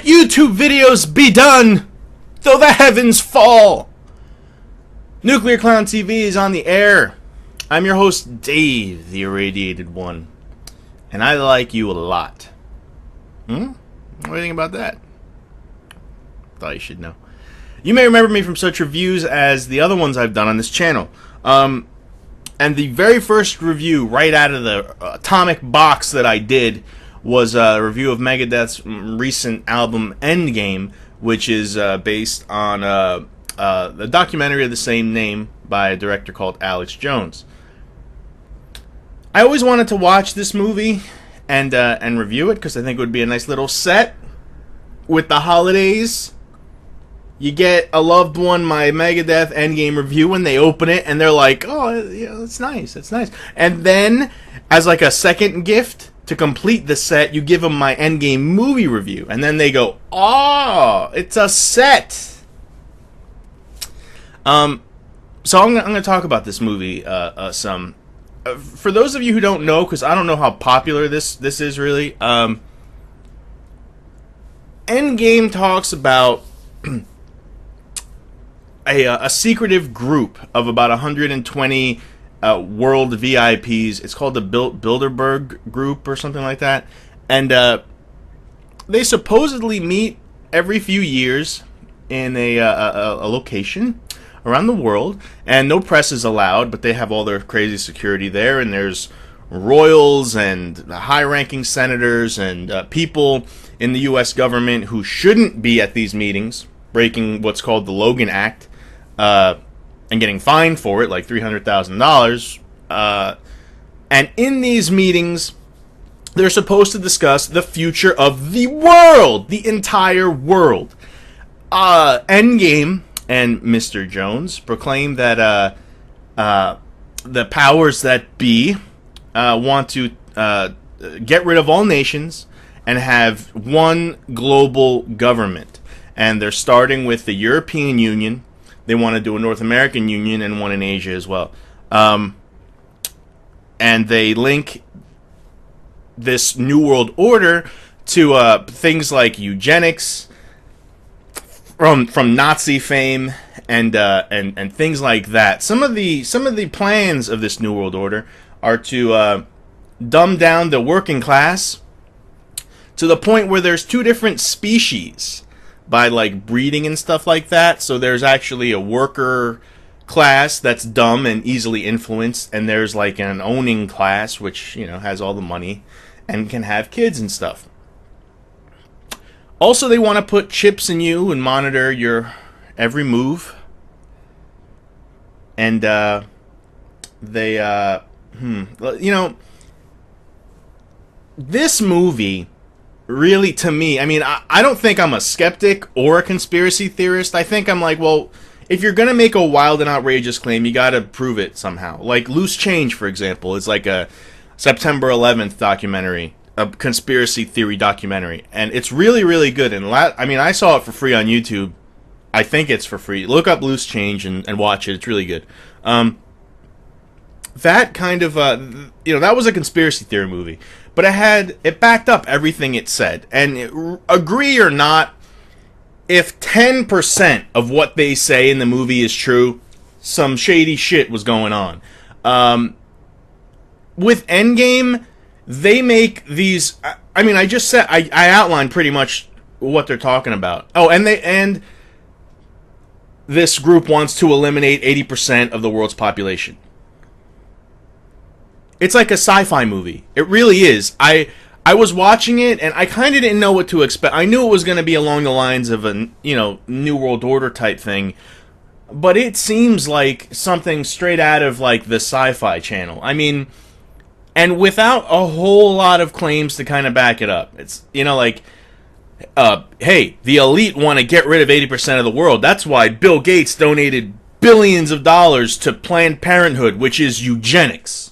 Let YouTube videos be done, though the heavens fall. Nuclear Clown TV is on the air. I'm your host, Dave, the Irradiated One. And I like you a lot. What do you think about that? Thought you should know. You may remember me from such reviews as the other ones I've done on this channel. And the very first review right out of the atomic box that I did was a review of Megadeth's recent album Endgame, which is based on the documentary of the same name by a director called Alex Jones. I always wanted to watch this movie and review it because I think it would be a nice little set with the holidays. You get a loved one my Megadeth Endgame review when they open it and they're like, oh, yeah, it's nice, it's nice. And then, as like a second gift to complete the set, you give them my Endgame movie review. And then they go, oh, it's a set. So I'm going to talk about this movie some. For those of you who don't know, because I don't know how popular this is really, Endgame talks about a secretive group of about 120 world VIPs. It's called the Bilderberg Group or something like that. And they supposedly meet every few years in a location around the world. And no press is allowed, but they have all their crazy security there. And there's royals and high-ranking senators and people in the U.S. government who shouldn't be at these meetings, breaking what's called the Logan Act, and getting fined for it, like $300,000. And in these meetings, they're supposed to discuss the future of the world, the entire world. Endgame and Mr. Jones proclaim that the powers that be want to get rid of all nations and have one global government. And they're starting with the European Union. They want to do a North American Union and one in Asia as well. And they link this New World Order to things like eugenics from Nazi fame and things like that. Some of the plans of this New World Order are to dumb down the working class to the point where there's two different species by like breeding and stuff like that. So there's actually a worker class that's dumb and easily influenced, and there's like an owning class which, you know, has all the money and can have kids and stuff. Also, they want to put chips in you and monitor your every move. And this movie really, to me, I mean, I don't think I'm a skeptic or a conspiracy theorist. I think I'm like, well, if you're going to make a wild and outrageous claim, you got to prove it somehow. Like Loose Change, for example, is like a September 11th documentary, a conspiracy theory documentary. And it's really, really good. And I saw it for free on YouTube. I think it's for free. Look up Loose Change and watch it. It's really good. That kind of, that was a conspiracy theory movie. But it backed up everything it said. And agree or not, if 10% of what they say in the movie is true, some shady shit was going on. With Endgame, they make these, I just said, I outlined pretty much what they're talking about. Oh, and this group wants to eliminate 80% of the world's population. It's like a sci-fi movie. It really is. I was watching it, and I kind of didn't know what to expect. I knew it was going to be along the lines of a, New World Order type thing, but it seems like something straight out of, like, the Sci-Fi Channel. I mean, and without a whole lot of claims to kind of back it up. It's, hey, the elite want to get rid of 80% of the world. That's why Bill Gates donated billions of dollars to Planned Parenthood, which is eugenics.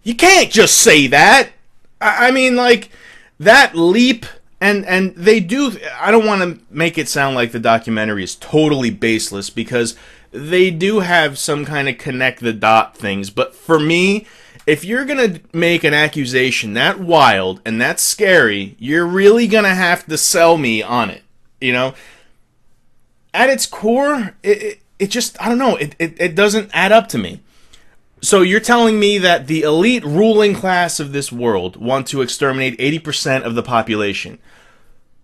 You can't just say that. I mean, like, that leap, and they do, I don't want to make it sound like the documentary is totally baseless, because they do have some kind of connect the dot things, but for me, if you're gonna make an accusation that wild and that scary, you're really gonna have to sell me on it. You know, at its core, it just, I don't know, it doesn't add up to me. So you're telling me that the elite ruling class of this world want to exterminate 80% of the population.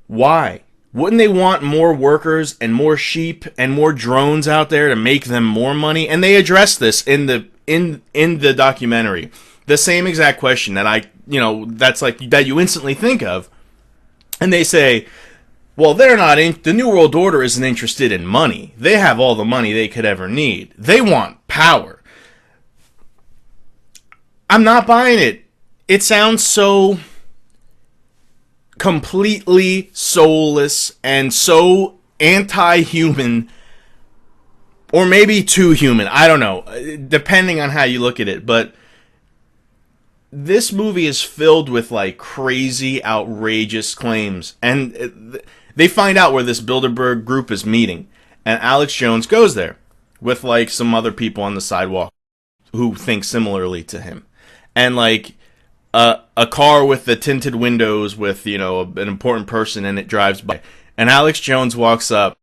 Why? Wouldn't they want more workers and more sheep and more drones out there to make them more money? And they address this in the documentary. The same exact question that that's like that you instantly think of. And they say, well, the New World Order isn't interested in money. They have all the money they could ever need. They want power. I'm not buying it. It sounds so completely soulless and so anti-human, or maybe too human. I don't know, depending on how you look at it. But this movie is filled with like crazy, outrageous claims, and they find out where this Bilderberg group is meeting, and Alex Jones goes there with like some other people on the sidewalk who think similarly to him, and like a car with the tinted windows with, an important person in it drives by, and Alex Jones walks up,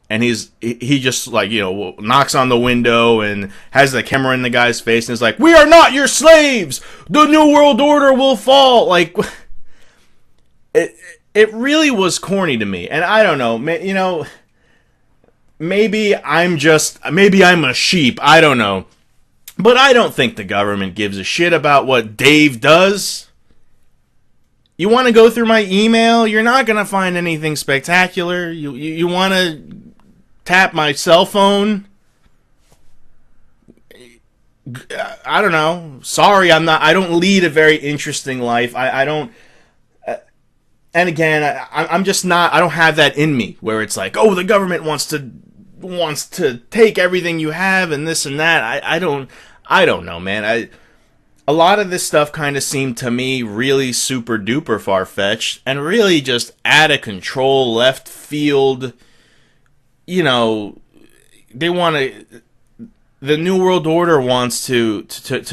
and he just like, knocks on the window and has the camera in the guy's face and is like, "We are not your slaves. The New World Order will fall." Like, it really was corny to me, and I don't know, maybe I'm a sheep. I don't know. But I don't think the government gives a shit about what Dave does. You want to go through my email? You're not going to find anything spectacular. You want to tap my cell phone? I don't know. Sorry, I don't lead a very interesting life. I don't. And again, I'm just not. I don't have that in me where it's like, oh, the government wants to take everything you have and this and that. I don't know, man. A lot of this stuff kind of seemed to me really super duper far-fetched and really just out of control, left field. They want to. The New World Order wants to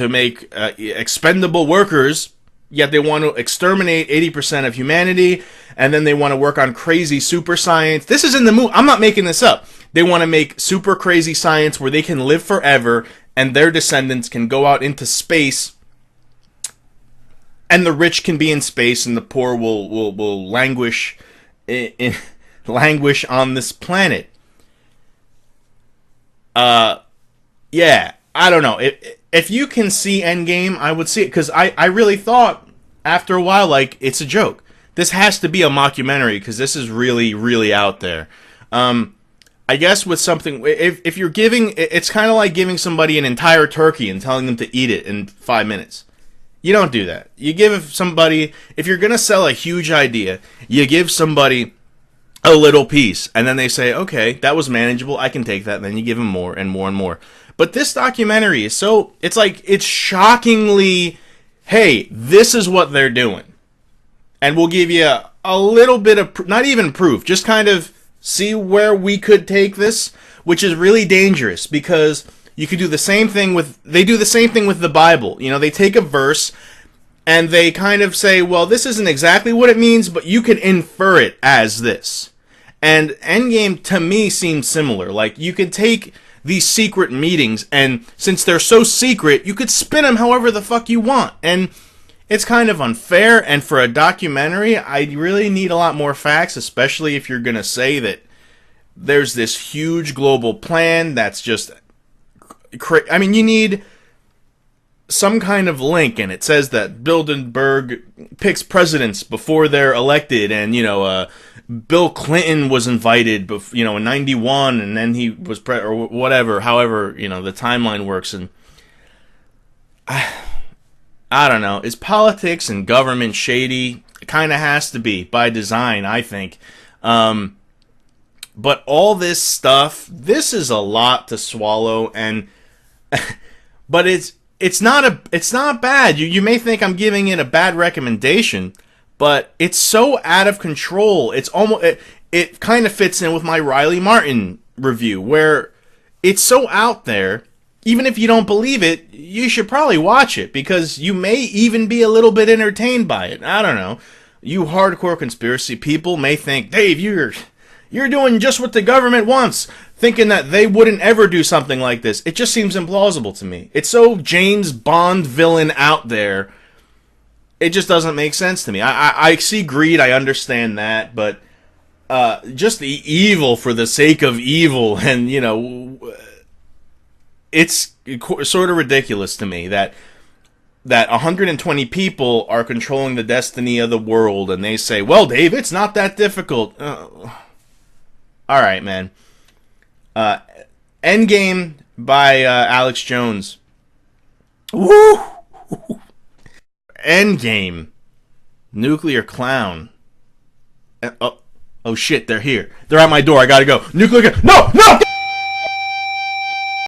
make expendable workers, yet they want to exterminate 80% of humanity, and then they want to work on crazy super science. This is in the movie. I'm not making this up. They want to make super crazy science where they can live forever and their descendants can go out into space, and the rich can be in space and the poor will languish languish on this planet. Yeah, I don't know. If you can see Endgame, I would see it, because I really thought after a while, like, it's a joke. This has to be a mockumentary because this is really, really out there. I guess with something, if you're giving, it's kind of like giving somebody an entire turkey and telling them to eat it in 5 minutes. You don't do that. You give somebody, if you're going to sell a huge idea, you give somebody a little piece, and then they say, okay, that was manageable, I can take that, and then you give them more and more and more. But this documentary is it's shockingly, hey, this is what they're doing. And we'll give you a little bit of, not even proof, just kind of see where we could take this, which is really dangerous, because you could do the same thing they do the same thing with the Bible. They take a verse and they kind of say, well, this isn't exactly what it means, but you could infer it as this. And Endgame, to me, seems similar. Like, you could take these secret meetings, and since they're so secret, you could spin them however the fuck you want. And it's kind of unfair, and for a documentary, I really need a lot more facts, especially if you're going to say that there's this huge global plan that's just... I mean, you need some kind of link, and it says that Bilderberg picks presidents before they're elected, and, Bill Clinton was invited, in 91, and then he was or whatever, however, the timeline works, and I don't know. Is politics and government shady? It kind of has to be, by design, I think. But all this stuff, this is a lot to swallow, and but it's not bad. You may think I'm giving it a bad recommendation, but it's so out of control. It's almost it kind of fits in with my Riley Martin review, where it's so out there, even if you don't believe it, you should probably watch it because you may even be a little bit entertained by it. I don't know. You hardcore conspiracy people may think, Dave, you're doing just what the government wants, thinking that they wouldn't ever do something like this. It just seems implausible to me. It's so James Bond villain out there. It just doesn't make sense to me. I see greed, I understand that, but just the evil for the sake of evil, and it's sort of ridiculous to me that 120 people are controlling the destiny of the world, and they say, well, Dave, it's not that difficult. All right, man. Endgame by Alex Jones. Woo! Endgame. Nuclear Clown. Oh shit, they're here. They're at my door. I gotta go. Nuclear. No!